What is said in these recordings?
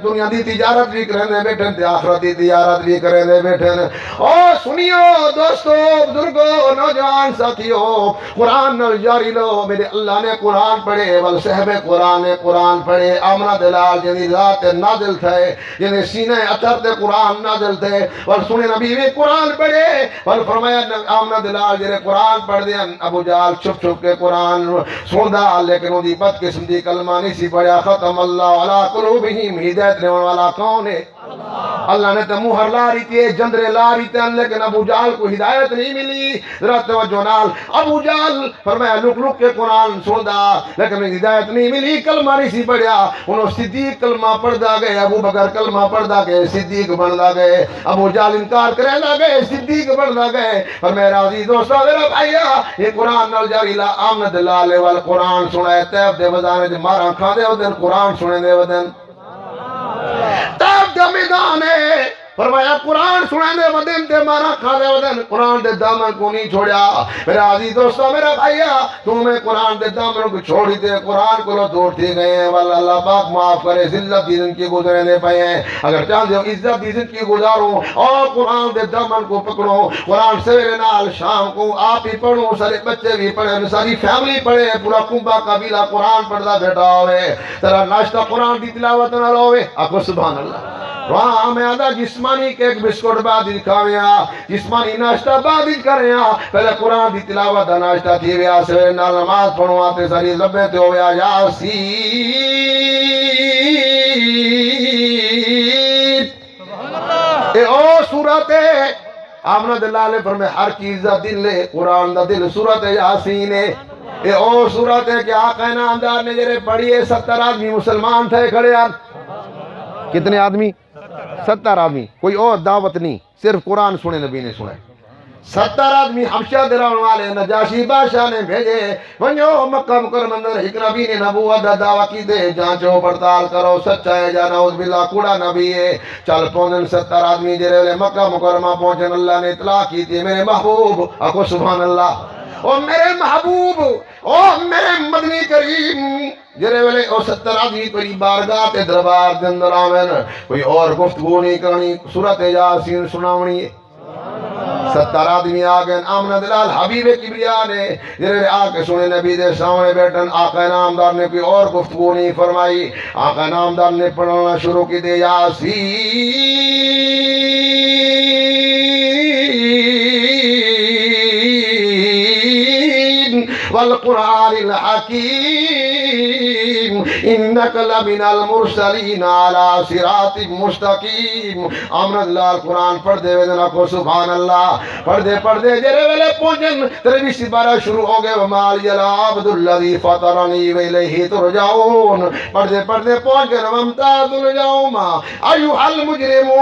دنیا دی تجارت بھی کرنے بیٹھے تے آخرت دی تجارت بھی کرنے بیٹھے. او سنیو دوستو بزرگو نوجوان ساتھیو، قرآن نال جاری لو. میرے اللہ نے قرآن پڑھے ول صاحب قرآن نے قرآن پڑھے. آمنہ دلال جنی ذات نازل تھے، جنی سینہ اثر تے قرآن نازل تھے ول سنے نبی نے قرآن پڑھے ول فرمایا آمنہ دلال جنی قرآن پڑھ دیا. ابو جال چھپ چھپ کے قرآن سندا لیکن وہ دی بد قسم دی کلمہ نہیں سی پڑھیا. ختم اللہ علی قلوبہم، ہدایت دینے والا کون ہے؟ اللہ نے تو مہر لا رہی تھی، جندرے لا رہی تھی، لیکن ابو جال کو ہدایت نہیں ملی. ذرا توجہ نال، ابو جال فرمایا لک لک کے قرآن سندا لیکن ہدایت نہیں ملی، کلمہ نہیں سی پڑھیا. انہوں صدیق کلمہ پڑھدا گئے، ابو بکر کلمہ پڑھدا گئے، صدیق بندا گئے. ابو جال انکار کرے دا گئے، صدیق بندا گئے. اور میرا عزیز دوستو میرا بھائیا، یہ قرآن نال جاری لا آمد لالے وال قرآن سنائے تیب دے بزانے دے مارا کھا دے ودن قرآن سنے دے ودن تاب دا میدان ہے. فرمایا قرآن سنانے ودن تے مارا کھا دے ودن قرآن دے دامن کو نہیں چھوڑیا. میرا عزیز دوستو میرا بھائیا، تمہیں قرآن دے دامن کو چھوڑی تے قرآن کو لو دوڑتے گئے ہیں. واللہ اللہ پاک معاف کرے، ذلت دی زندگی گزرنے پائے ہیں. اگر چاہتے ہو عزت دی زندگی گزارو اور قرآن دے دامن کو پکڑو. قرآن سویرے نال شام کو آپ ہی پڑھو، سارے بچے بھی پڑھیں، ساری فیملی پڑھے، پورا کنبہ قبیلہ قرآن پڑھدا بیٹھا ہوئے. تیرا ناشتہ قرآن دی تلاوت نال ہوئے. آکو سبحان اللہ. وہاں میں آدھا جسمانی کیک بسکٹ بادل کھاویا، جسمانی ناشتہ بادل کریا. پہلے قرآن دی تلاوت دا ناشتہ تھی ویا، سویرے نال نماز پڑھو آتے ساری لبے تے ہویا یاسین. اے او سورت آمنہ دلالے پر میں ہر چیز دا دل لے، قرآن دا دل سورت یاسین ہے. اے او سورت ہے کہ آقا نامدار نے جرے پڑھیے 70 آدمی مسلمان تھے کھڑے ہیں. کتنے آدمی؟ 70 آدمی. کوئی اور دعوت نہیں، صرف قرآن سنے نبی نے سنے. 70 آدمی حبشہ دران والے نجاشی بادشاہ نے بھیجے. ونجو مکہ مکرمہ اندر ایک نبی نے نبوت دا دعویٰ کی دے، جانچو پڑتال کرو سچا ہے یا نعوذ باللہ کوڑا نبی ہے. چل پہنچن 70 آدمی جرے مکہ مکرمہ پہنچن. اللہ نے اطلاع کی تھی میرے محبوب، آکو سبحان اللہ، او میرے محبوب، او میرے مدنی کریم جرے ویلے او 70 آدمی کوئی بارگاہ تے دربار دے اندر آویں، کوئی اور گفتگو نہیں کرنی، سورت یاسین سناونی ہے. 70 آدمی آگئے. آمنہ دلال حبیب کبریا نے جرے آ کے سنے نبی دے سامنے بیٹھن. آقا نامدار نے کوئی اور گفتگو نہیں فرمائی. آقا نامدار نے پڑھنا شروع کی دے یاسین والقرآن الحکیم انک لمن المرسلین علی صراط مستقیم. آمنہ دلال قرآن پڑھ دے ویدنا کو سبحان اللہ. پڑھ دے جرے ویلے پہنچن 23 بارہ شروع ہو گئے. ومال العبد الذی فطرنی والیہ ترجعون. پڑھ دے پہنچ گئے. وامتاز اليوم ایھا المجرمون.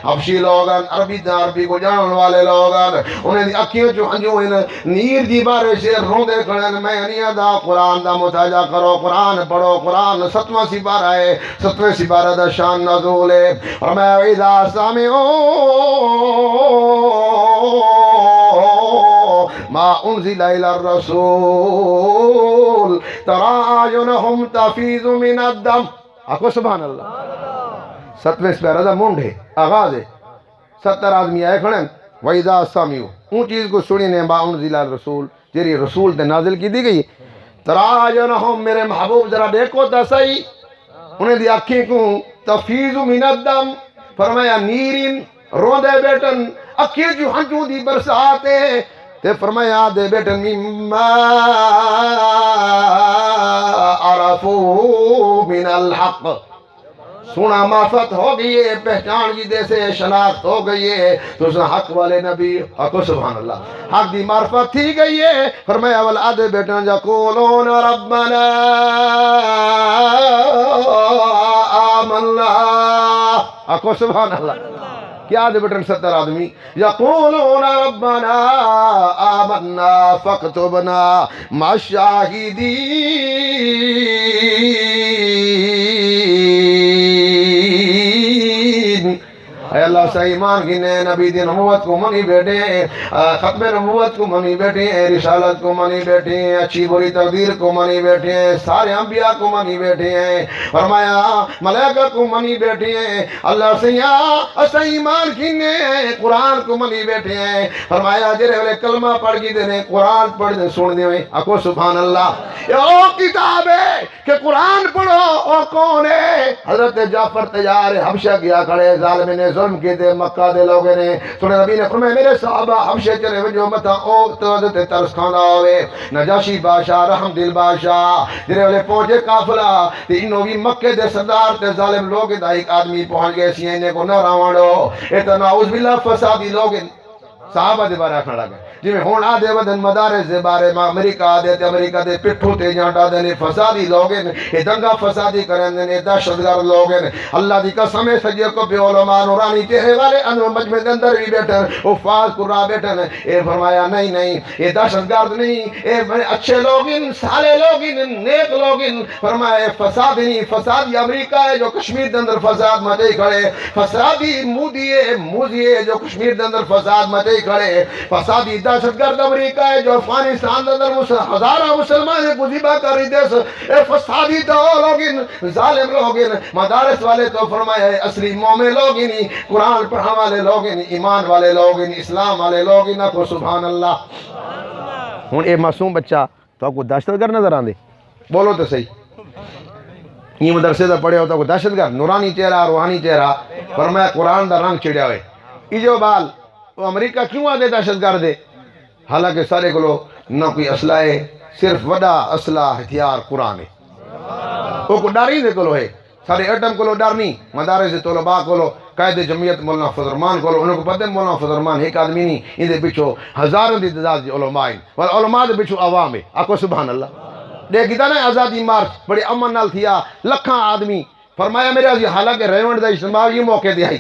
حبشی لوگن عربی کو جانن والے لوگن انہیں دی اکھیوں جو ہنجو ان نیر دی بارش رو دے کھڑن. میں نہیں ادا قرآن دا مطالعہ کرو، قرآن پڑھو. قرآن 7واں سپارہ ہے، 7ویں سپارہ دا شان نزول ہے. اور میں اذا سامعو ما انزل الى الرسول ترى اعینہم تفیض من الدم. آکو سبحان اللہ. 7ویں سپارہ دا منڈ ہے، آغاز ہے. 70 آدمی آئے کھڑے. وَإِذَا سَمِعُوا، اون چیز کو سنی نے ما انزل الرسول جری رسول تے نازل کی دی گئی. ترى اعینہم، میرے محبوب ذرا دیکھو تا صحیح، انہیں دی آنکھیں کو تفیض من الدم. فرمایا نیرین رو دے بیٹن، اکھیں جو ہنچوں دی برساتے. تے فرمایا دے بیٹن مما عرفو من الحق. سونا معرفت ہو گئی ہے، پہچان کی دے سے شناخت ہو گئی ہے. تو اس حق والے نبی، حق سبحان اللہ، حق دی معرفت تھی گئی ہے. فرمایا والعد بیٹن یقولون ربنا آمنا. حق سبحان اللہ. کیا دے بیٹن 70 آدمی یقولون ربنا آمنا فاکتبنا مع الشاہدین. اے اللہ سے ایمان گنے نبی دی نبوت کو منی بیٹھے ہیں ختم نبوت کو منی بیٹھے ہیں رسالت کو منی بیٹھے ہیں اچھی بری تقدیر کو منی بیٹھے ہیں سارے انبیاء کو منی بیٹھے ہیں فرمایا ملائکہ کو منی بیٹھے ہیں اللہ سے اسا ایمان گنے قرآن کو منی بیٹھے ہیں فرمایا جرے والے کلمہ پڑھ کی دینے قرآن پڑھ دے سن دے اکو سبحان اللہ یہ او کتاب ہے کہ قرآن پڑھو او کون ہے حضرت جعفر تیار حبشہ کیا کھڑے ظالم نے ظلم کی دے مکہ دے لوگے نے سنے نبی نے فرمایا میرے صحابہ حبشہ چلے وجو متا او توجہ تے ترس کھانا ہوئے نجاشی بادشاہ رحم دل بادشاہ جرے والے پہنچے قافلہ تے انہوں بھی مکے دے سردار تے ظالم لوگ دا ایک آدمی پہنچ گئے سینے کو نہ راوڑو اتنا عوذ باللہ فسادی لوگ صحابہ دے بارے کھڑا گئے جی میں ہون آدھے ودن مدارس دے بارے میں امریکہ آدھے تے امریکہ دے پٹھو تے جانٹا دینے فسادی لوگیں یہ دنگا فسادی کریں دینے دہشتگرد لوگیں اللہ دی قسم سجے کو بے علماء نورانی چہرے والے مجمع دے اندر بھی بیٹھن حفاظ قرآن بیٹھن اے فرمایا نہیں نہیں یہ دہشتگرد نہیں اے اچھے لوگیں سالے لوگیں نیک لوگیں فرمایا فساد نہیں فسادی امریکہ ہے جو کشمیر دے اندر فساد مچے کھڑے فسادی موزی ہے جو کشمیر دے اندر فساد مچے کھڑے فسادی دہشتگرد امریکہ ہے جو افغانستان دے اندر ہزارہ مسلمان گزیبہ کر رہی دے اے فسادی تو لوگن ظالم لوگن مدارس والے تو فرمایا ہے اصلی مومن لوگن قرآن پڑھا والے لوگن ایمان والے لوگن اسلام والے لوگن کو سبحان اللہ ہوں اے معصوم بچہ تو آپ کو دہشتگرد نظر آندے بولو تو صحیح یہ مدرسے دا پڑھے ہوتا کو دہشتگرد نورانی چہرہ روحانی چہرہ فرمایا قرآن دا رنگ چڑھیا ہوئے ایجو بال وہ امریکہ کیوں آدھے دہشتگرد ہے حالانکہ سارے کو نہ کوئی اسلحہ ہے صرف وڈا اسلحہ ہتھیار قرآن ہے وہ کو ڈاری دے کلو ہے سارے ایٹم کلو ڈر نہیں مدارس طلباء کلو قائد جمعیت مولانا فضل الرحمان کلو انہوں کو پتہ ہے مولانا فضل الرحمان ایک آدمی نہیں ان دے پچھو ہزاروں دی تعداد دی علماء ہیں اور علماء دے پچھو عوام ہے آکو سبحان اللہ دیکھتا نا آزادی مارچ بڑے امن نال تھیا لکھاں آدمی فرمایا میرے عزیز حالانکہ ریونڈ دا اجتماع یہ موقع دے آئی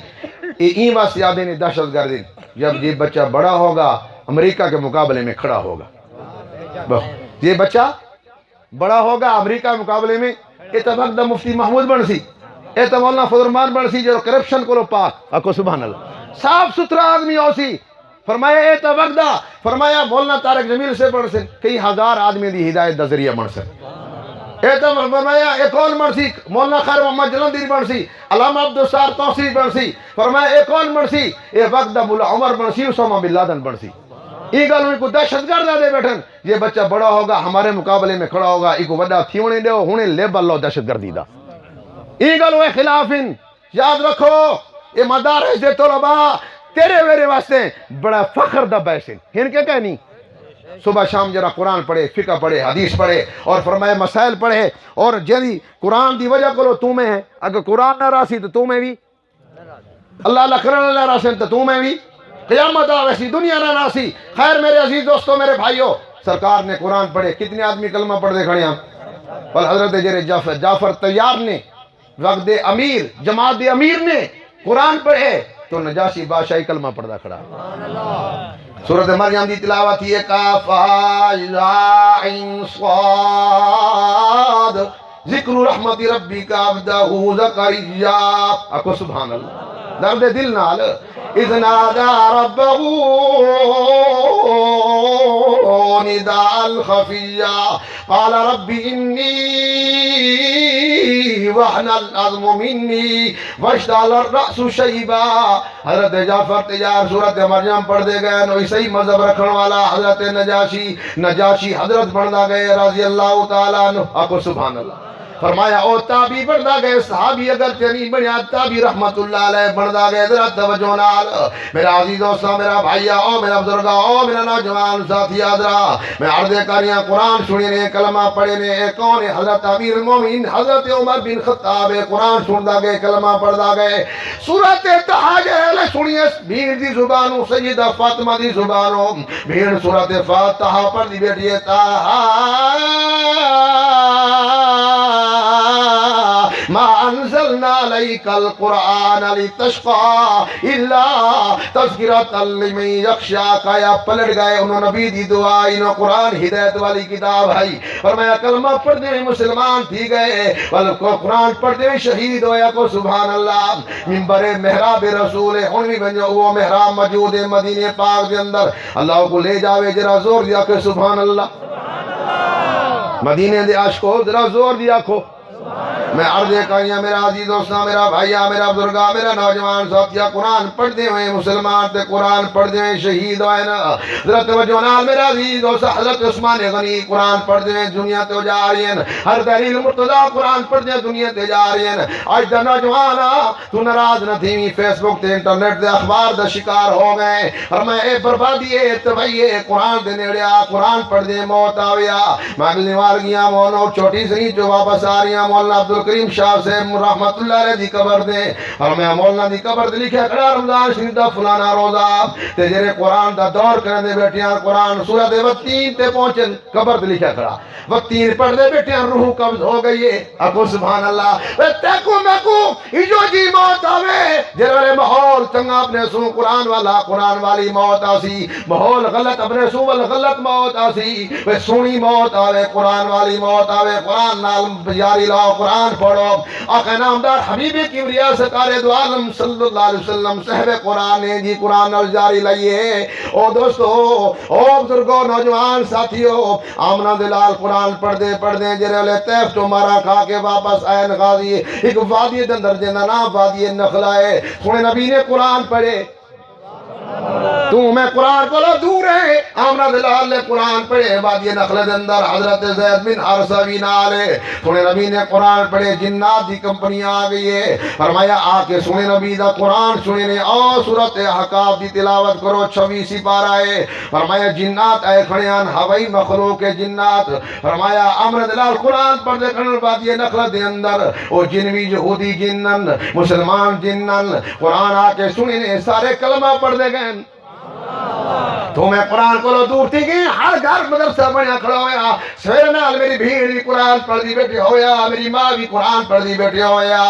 این واسطے آدھے نے دہشت گردی جب یہ بچہ بڑا ہوگا امریکہ کے مقابلے میں کھڑا ہوگا یہ بچہ بڑا ہوگا امریکہ کے مقابلے میں اتفاق دا مفتی محمود بن سی ایتا مولانا فضل الرحمان بن سی جو کرپشن کو لو پاک اکو سبحان اللہ صاف سترہ آدمی ہو سی فرمایا ایتا وقت دا فرمایا مولانا طارق جمیل سے بن سن کئی ہزار آدمی دی ہدایت دا ذریعہ بن سن ایتا فرمایا ایک اور بن سی مولانا خیر محمد جلندری بن سی علامہ عبدالسار توسری بن سی فرمایا ایک اور بن سی اے وقت دا مولا عمر بن سی اسامہ بن لادن بن سی یہ گل ان کو دہشتگرد دے بیٹھن یہ بچہ بڑا ہوگا ہمارے مقابلے میں کھڑا ہوگا یہ کو وڈا تھیونے دے ہونے لیبل لو دہشتگردی دا یہ گل وہ خلاف ان یاد رکھو یہ مدارس دے طلباء تیرے میرے واسطے بڑا فخر دا بیسن ہن کیا کہنی صبح شام جرا قرآن پڑھے فقہ پڑھے حدیث پڑھے اور فرمائے مسائل پڑھے اور جدی قرآن دی وجہ کرو تو میں ہے اگر قرآن نہ راسی تو تو میں بھی اللہ اللہ کرن نہ راسن تو تو میں بھی قیامت آویسی دنیا نہ ناسی خیر میرے عزیز دوستو میرے بھائیو سرکار نے قرآن پڑھے کتنے آدمی کلمہ پڑھ دے کھڑے ہیں پر حضرت جرے جعفر تیار نے وقت دے امیر جماعت دے امیر نے قرآن پڑھے تو نجاشی بادشاہی کلمہ پڑھدا کھڑا سورۃ مریم دی تلاوت یہ کاف عین صاد ذکر رحمت ربک عبدہ زکریا اکو سبحان اللہ درد دل نال اذ نادا ربہ نداء خفیا قال رب انی وحن العظم منی واشتعل الرأس شیبا حضرت جعفر تیار سورۃ مریم پڑھ دے گئے نو اسی مذہب رکھن والا حضرت نجاشی حضرت بڑھدا گئے رضی اللہ تعالیٰ عنہ اکو سبحان اللہ فرمایا او تابی بڑھدا گئے صحابی اگر تیری بڑھیا تابی رحمت اللہ علیہ بڑھدا گئے ذرا توجہ نال میرا عزیز دوستو میرا بھائیا او میرا بزرگا او میرا نوجوان ساتھی ذرا میں عرض کریاں قرآن سنی نے کلمہ پڑھے نے کون حضرت امیر المومنین حضرت عمر بن خطاب قرآن سندا گئے کلمہ پڑھدا گئے سورۃ تہاجر سنیے بھیڑ دی زبانوں سیدہ فاطمہ دی زبانوں بھیڑ سورۃ فاتحہ پڑھ دی بیٹی ما انزل انزلنا علیک القرآن لتشقى الا تذکرۃ لمن یخشی کا یا پلٹ گئے انہوں نبی دی دعا انہوں قرآن ہدایت والی کتاب ہے فرمایا کلمہ پڑھتے ہوئے مسلمان تھی گئے بلکہ قرآن پڑھتے ہوئے شہید ہویا کو سبحان اللہ منبر محراب رسول ہنوی بنجو وہ محراب موجود ہے مدینہ پاک دے اندر اللہ کو لے جاوے جرا زور دیا کہ سبحان اللہ مدینہ دے عاشقو ذرا زور دیا کھو میں عرض کائیاں میرا عزیز دوستاں میرا بھائیاں میرا بزرگاں میرا نوجوان ساتھیاں قرآن پڑھتے ہوئے مسلمان تے قرآن پڑھتے ہوئے شہید ہوئے نا حضرت توجہ میرا عزیز دوستاں حضرت عثمان غنی قرآن پڑھتے ہوئے دنیا تے جا رہی ہیں ہر دلیل مرتضیٰ قرآن پڑھتے ہوئے دنیا تے جا رہی ہیں آج دا نوجوانا تو ناراض نہ تھی فیس بک تے انٹرنیٹ تے اخبار دا شکار ہو گئے اور میں اے بربادی اے تبعی قرآن دے نیڑیا قرآن پڑھتے موت آویا مانگلنے وال گیا مونو چھوٹی سی جو واپس آ رہی ہیں مولانا عبدالکریم شاہ سے رحمت اللہ علیہ دی قبر دے اور میں مولانا دی قبر دے لکھے کھڑا رمضان شریف دا فلانا روزہ تے جرے قرآن دا دور کرنے دے بیٹھیاں قرآن سورت وقتین تے پہنچن قبر دے لکھے کھڑا وقتین پڑھ دے بیٹھیاں روح قبض ہو گئی ہے اکو سبحان اللہ تیکو میکو ایجو جی موت آوے جرے محول چنگا اپنے سو قرآن والا قرآن والی موت آسی محول غلط اپنے سو غلط موت آسی سونی موت آوے قرآن والی موت آوے قرآن نال جاری لاؤ قرآن پڑھو آقا نامدار حبیب کبریا سرکار دو عالم صلی اللہ علیہ وسلم صاحب قرآن نے جی قرآن نال جاری لائیے او دوستو او بزرگو نوجوان ساتھیو آمنہ دلال قرآن پڑھ دے جرے لے تیف تو مارا کھا کے واپس آئین غازی ایک وادی دندر جنہ نام وادی نخلا ہے سنے نبی نے قرآن پڑھے تو میں قرآن کو لو دور ہے آمنہ دلال نے قرآن پڑھے وادی نخل دندر حضرت زید بن حارثہ بھی نالے سنے نبی نے قرآن پڑھے جنات دی کمپنی آگئی ہے فرمایا آکے سنے نبی دا قرآن سنے نے او سورت حقاب دی تلاوت کرو 26 پارہ ہے فرمایا جنات آئے کھڑیان ہوائی مخلوق جنات فرمایا آمنہ دلال قرآن پڑھ دے کھڑن وادی نخل دے اندر او جنوی یہودی جنن مسلمان جنن قرآن آکے سنے نے سارے کلمہ پڑھ دے گئے تو میں قرآن کو لو دور تھی گئی ہر گھر مدرسہ بنیا کھڑا ہویا سویر نال میری بھیڑ بھی قرآن پڑھ دی بیٹھی ہویا میری ماں بھی قرآن پڑھ دی بیٹھی ہویا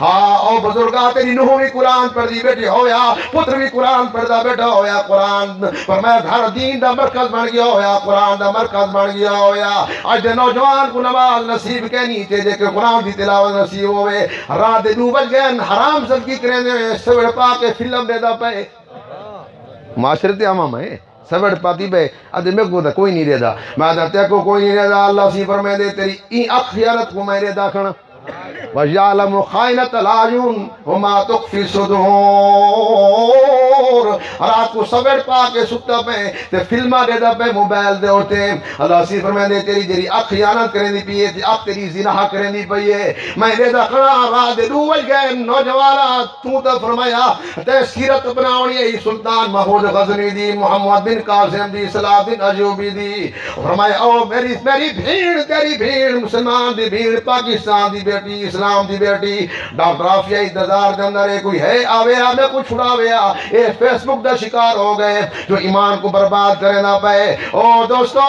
او بزرگاں تیری نوح بھی قرآن پڑھ دی بیٹھی ہویا پتر بھی قرآن پڑھ دا بیٹھا ہویا قرآن پر میں گھر دین دا مرکز بن گیا ہویا قرآن دا مرکز بن گیا ہویا آج دے نوجوان کو نماز نصیب کہنی تے جے کہ قرآن دی تلاوت نصیب ہوئے رات دے 2 بج گئے حرام صدقی کریں دے سوڑ پا کے فلم دے دا پے معاشرت عامہ میں سبڑ پاتی بے ادھے میں کو دا کوئی نہیں رہا میں دھتے کو کوئی نہیں رہا اللہ سی فرمائے دے تیری این اخیارت کو میں رہا کھنا وَجَعْلَمُ خَائِنَةَ الْعَيُونِ وَمَا تُخْفِي الصُّدُورِ رات کو سبڑ پا کے سکتا پہ تے فلمہ دے دا پہ موبائل دے ہوتے اللہ سی فرمائے دے تیری جری اخیانت کریں دی پیئے تے اب تیری زناح کریں دی پیئے میں دے دا کھڑا رات دے 2 بج گئے نوجوانا تو تا فرمایا تے سیرت اپناونی ہے سلطان محمود غزنی دی محمد بن قاسم دی صلاح بن عجوبی دی فرمایا او میری بھیڑ تیری بھیڑ مسلمان دی بھیڑ پاکستان دی بیٹی اسلام دی بیٹی ڈاکٹر آفیہ انتظار دے اندر کوئی ہے آوے ہمیں کچھ چھڑاوے اے فیس بک دا شکار ہو گئے جو ایمان کو برباد کرے نہ پائے او دوستو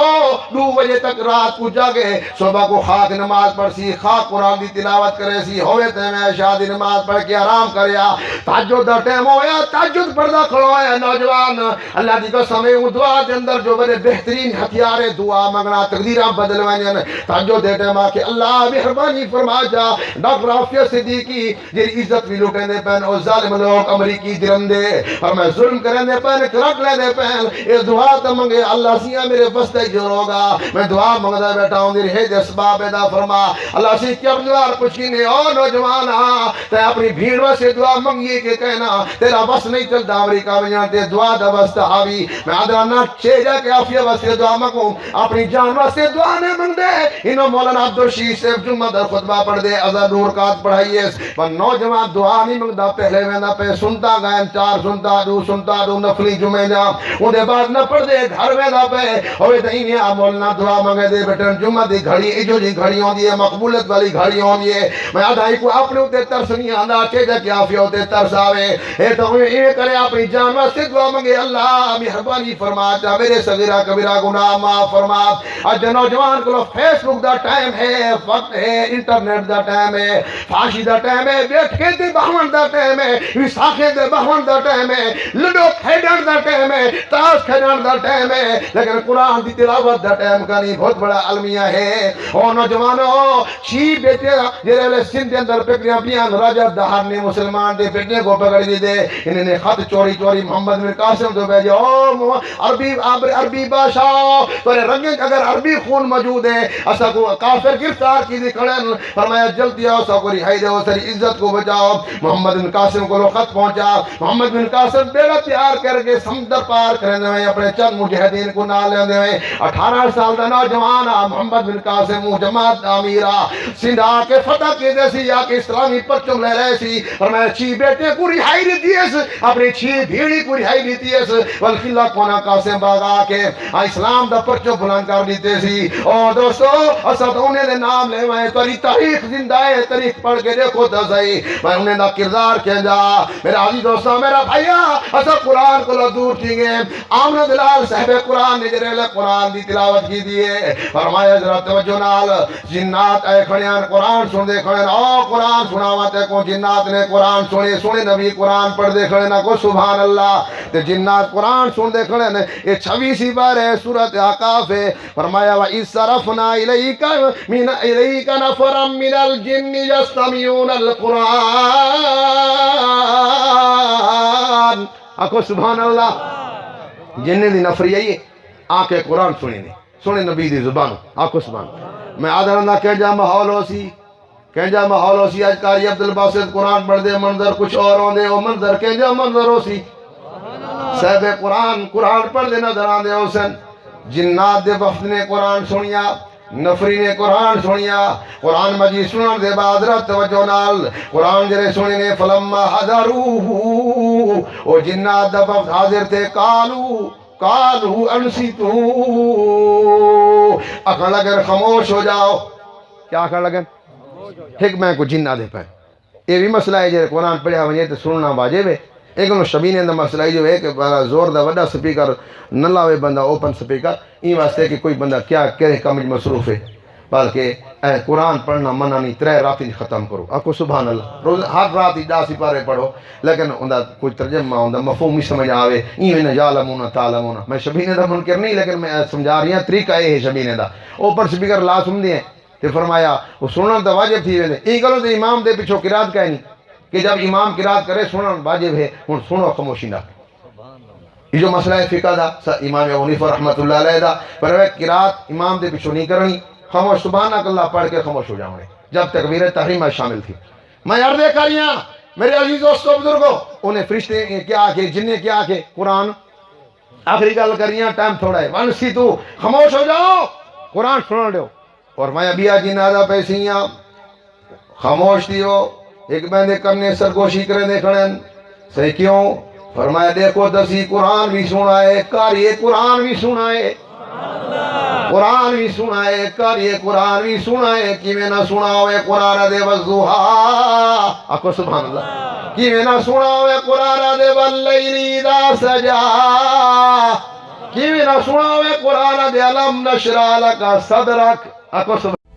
2 بجے تک رات کو جاگے صبح کو خاک نماز پڑھ سی خاک قرآن دی تلاوت کرے سی ہوئے تے میں شادی نماز پڑھ کے آرام کریا تہجد دا ٹائم ہویا تہجد پڑھدا کھڑا ہویا نوجوان اللہ دی قسم ہے دعا دے اندر جو بڑے بہترین ہتھیار دعا منگنا تقدیراں بدلوائیں تہجد دے ٹائم کہ اللہ مہربانی فرما جا ڈاکٹر آفیہ صدیقی جی عزت بھی لوٹیں دے پہن اور ظالم لوگ امریکی درندے اور میں ظلم کریں دے پہن کرک لے دے پہن اے دعا تا منگے اللہ سیاں میرے بستے جو ہوگا میں دعا منگدہ بیٹھا ہوں دیر ہے اسباب ادا فرما اللہ سی کیا دوار پچھینے او نوجوان تے اپنی بھیڑ سے دعا منگیے کہ کہنا تیرا بس نہیں چلتا امریکہ میں جانتے دعا دا بس تحاوی میں آدھرانا چھے جا کے آفیہ واسطے دعا منگوں اپنی جان واسطے دعا نے منگ دے انہوں مولانا عبدالشیح سے جمعہ در خطبہ پڑھ دے ازر نور کات پڑھائیے پر نوجوان دعا نہیں منگدا پہلے ویندہ پہ سنتا گائن 4 سنتا دو نفلی جمعے جا اندھے بعد نہ پڑھ دے گھر ویندہ پہ ہوئے دہینے مولانا دعا منگے دے بیٹن جمعہ دی گھڑی ایجو جی گھڑی ہوں دیئے مقبولت والی گھڑی ہوں دیئے میں آدھائی کو اپنے ہوتے ترس نہیں آندھا چیزہ کیا آفیہ ہوتے ترس آوے اے تو ہمیں یہ کرے اپنی جان واسطے دعا منگے اللہ مہربانی فرما جا میرے صغیرہ کبیرہ گناہ معاف فرما آج نوجوان کو فیس بک دا ٹائم ہے وقت ہے انٹرنیٹ دا ٹائم ہے، فاشی دا ٹائم ہے، بیٹھ کے تے بہون دا ٹائم ہے، وساخے تے بہون دا ٹائم ہے، لڈو کھیڈن دا ٹائم ہے، تاش کھیڈن دا ٹائم ہے، لیکن قرآن دی تلاوت دا ٹائم کا نہیں۔ بہت بڑا المیہ ہے۔ اور نوجوانوں چھی بیٹے جیرے سندھ اندر پکڑیاں پیان راجہ دہار نے مسلمان دے بیٹے کو پکڑ دی دے، انہیں نے خط چوری چوری محمد بن قاسم تو بھیجے، او عربی بادشاہ تورے رنگیں اگر عربی خون موجود ہے اسا کو کافر گرفتار کی دی کھڑن، فرمایا جلدی آؤ اسا کو رہائی دے، ساری عزت کو بچاؤ۔ محمد بن قاسم کو لو خط پہنچا، محمد بن قاسم بیڑا تیار کر کے سمندر پار کرنے ہوئے اپنے چند مجاہدین کو نال لیندے ہوئے، 18 سال دا نوجوان محمد بن قاسم جماعت امیرہ سندھ آ کے فتح کی دے سی، یا کہ اسلامی پرچم لے رہے سی، فرمایا چھی بیٹے کو رہائی دیتی ہے، اپنی چھی بھیڑی کو رہائی دیتی ہے، والقلہ کونا قاسم باغ آ کے اسلام دا پرچم بلند کر دیتے سی۔ اور دوستو اسد انہیں دے نام لے میں تاری تاریخ زندہ ہے، تاریخ پڑھ کے دیکھو تا صحیح میں انہیں دا کردار کہہ جا۔ میرا عزیز دوستو میرا بھائیا اسد قرآن کو لو دور تھی گئے، آمنہ دلال صاحب قرآن نے جرے قرآن دی تلاوت کی دیئے، فرمایا ذرا توجہ نال جنات اے کھڑیاں قرآن سن دے کھڑے او قرآن سناواتے کو جنات نے قرآن سنے نبی قرآن پڑھ دے کھڑے نہ کو سبحان اللہ تے جنات قرآن سن دے کھڑے نے۔ یہ 26 بار ہے سورۃ احقاف ہے، فرمایا وَإِذْ صَرَفْنَا إِلَيْكَ نَفَرًا مِنَ الْجِنِّ يَسْتَمِعُونَ الْقُرْآنَ، آکھو سبحان اللہ۔ جنہیں دی نفری ہے آنکھیں قرآن سنے نبی دی زبان، آکھو سبحان اللہ۔ میں آدھر اندہ کہہ جا محول ہو سی آج کاری عبدالباسط قرآن پڑھ دے منظر کچھ اور ہوں دے، وہ منظر کہہ جا منظر ہو سی صاحب قرآن پڑھ دے نظر آن دے حسن۔ جنات دے وفد نے قرآن سنیا، نفری نے قرآن سنیا، قرآن مجید سنن دے بعد رات توجہ نال قرآن جرے سننے فلما حضروہ او جنات دے وفد حاضر تھے قالو انسیتو اکھڑ لگن خاموش ہو جاؤ۔ کیا اکھڑ لگن؟ حکمہ کو جنہ دے پائیں۔ یہ بھی مسئلہ ہے جرے قرآن پڑھیا ونجے تو سننا واجب ہے۔ ایک انہوں شبینے دا مسئلہ ہے جو ہے کہ زور دا وڈا سپیکر نہ لاوے بندہ اوپن سپیکر، این واسطے کہ کوئی بندہ کیا کہے کمج مصروف ہے، بلکہ قرآن پڑھنا منع نہیں، 3 راتیں ختم کرو، آکو سبحان اللہ۔ روز ہر رات 10 سپارے پڑھو، لیکن اندہ کوئی ترجمہ اندہ مفہوم ہی سمجھ آوے، این یعلمون تعلمون۔ میں شبینے دا منکر نہیں، لیکن میں سمجھا رہی ہیں طریقہ یہ ہے شبینے دا۔ اوپن سپیکر لا سن دیئے تو فرمایا وہ سنن دا واجب تھی ویندے، این گلوں دے امام دے پچھو قرات کا نہیں کہ جب امام قرات کرے سنن واجب ہے، ہن سنو خاموشی نہ۔ یہ جو مسئلہ ہے فقہ دا امام ابو حنیفہ رحمۃ اللہ علیہ دا، پر وہ قرات امام دے پچھو نہیں کرنی، خاموش سبحانک اللہ پڑھ کے خاموش ہو جاؤں جب تکبیر تحریمہ شامل تھی۔ میں عرض کریاں میرے عزیز دوستو بزرگوں، انہیں فرشتے کیا آکے جننے کیا آکے قرآن آخری گل کریاں ٹائم تھوڑا ہے، ونسی تو خاموش ہو جاؤ قرآن سنن دیو۔ اور میں ابھی آجی نادا پیسیاں خاموش دیو، ایک بندے کرنے سرگوشی کرے دیکھنن صحیح کیوں؟ فرمایا دیکھو دسی قرآن بھی سنائے، کاریے قرآن بھی سنائے، قرآن بھی سنائے، کاریے قرآن بھی سنائے، کیویں نہ سناوے قرآن دے والضحیٰ، آکھو سبحان اللہ، کیویں نہ سناوے قرآن دے واللیل اذا سجا، کیویں نہ سناوے قرآن دے علم نشرح لک صدرک، آکھو سبحان اللہ۔